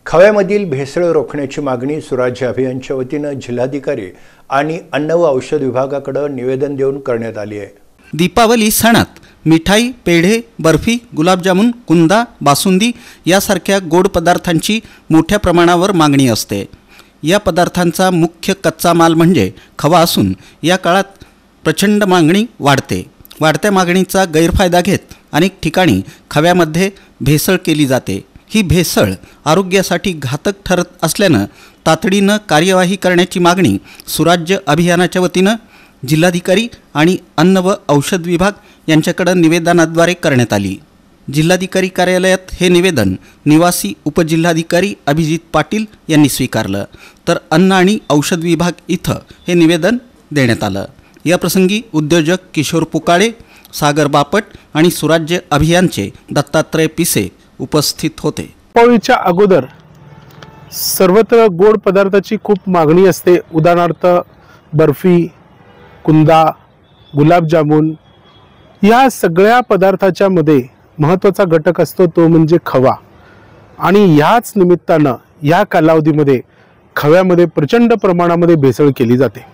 खव्यामधील भेसळ रोखण्याची मागणी स्वराज्य अभियानच्या वतीने जिल्हाधिकारी आणि अन्न व औषध विभागाकडे निवेदन देऊन करण्यात आली आहे। दीपावली सणात मिठाई, पेढे, बर्फी, गुलाबजामुन, कुंदा, बासुंदी यासारख्या गोड पदार्थांची मोठ्या प्रमाणावर मागणी असते। या पदार्थांचा मुख्य कच्चा माल म्हणजे खवा असून या काळात प्रचंड मागणी वाढते। वाढत्या मागणीचा गैरफायदा घेत अनेक ठिकाणी खव्यामध्ये भेसळ केली जाते। ही भेसळ आरोग्यासाठी घातक ठरत असल्याने तातडीने कार्यवाही करण्याची मागणी सुराज्य अभियानाच्या वतीने जिल्हाधिकारी आणि अन्न व औषध विभाग यांच्याकडे निवेदनाद्वारे करण्यात आली। जिल्हाधिकारी कार्यालयात हे निवेदन निवासी उपजिल्हाधिकारी अभिजित पाटील यांनी स्वीकारलं, तर अन्न आणि औषध विभाग इथं हे निवेदन देण्यात आलं। या प्रसंगी उद्योजक किशोर पुकाळे, सागर बापट आणि सुराज्य अभियानचे दत्तात्रय पिसे उपस्थित होते। दीपावलीच्या अगोदर सर्वत्र गोड पदार्थाची खूप मागणी असते। उदाहरणार्थ बर्फी, कुंदा, गुलाबजामुन या सगळ्या पदार्थाच्या मध्ये महत्त्वाचा घटक असतो तो म्हणजे खवा। आणि याच निमित्ताने या कालावधीमध्ये खव्यामध्ये प्रचंड प्रमाणामध्ये भेसळ केली जाते।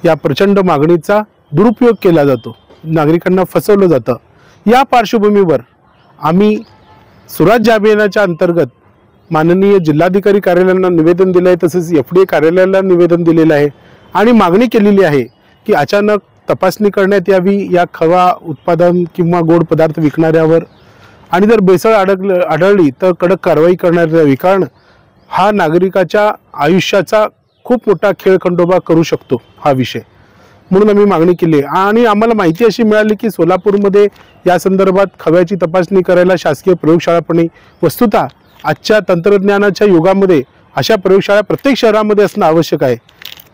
या प्रचंड मागणीचा दुरुपयोग केला जातो, नागरिकांना फसवलं जातं। या पार्श्वभूमीवर आम्ही सुराज्य अभियानाच्या अंतर्गत माननीय जिल्हाधिकारी कार्यालयांना निवेदन दिलं आहे, तसेच FDA कार्यालयाला निवेदन दिलेलं आहे आणि मागणी केलेली आहे की अचानक तपासणी करण्यात यावी या खवा उत्पादन किंवा गोड पदार्थ विकणाऱ्यावर, आणि जर भेसळ आढळली तर कडक कारवाई करण्यात यावी। कारण हा नागरिकाच्या आयुष्याचा खूप मोठा खेळखंडोबा करू शकतो हा विषय, म्हणून आम्ही मागणी केली। आणि आम्हाला माहिती अशी मिळाली की सोलापूरमध्ये या संदर्भात खव्याची तपासणी करायला शासकीय प्रयोगशाळा पण आहे। वस्तुतः आजच्या तंत्रज्ञानाच्या युगामध्ये अशा प्रयोगशाळा प्रत्येक शहरामध्ये असणं आवश्यक आहे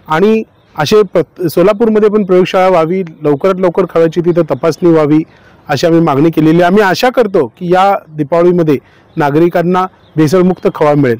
आणि असे सोलापूरमध्ये पण प्रयोगशाळा व्हावी, लवकरात लवकर खव्याची तिथे तपासणी व्हावी अशी आम्ही मागणी केलेली आहे। आम्ही आशा करतो की या दीपावलीमध्ये नागरिकांना भेसळमुक्त खवा मिळेल।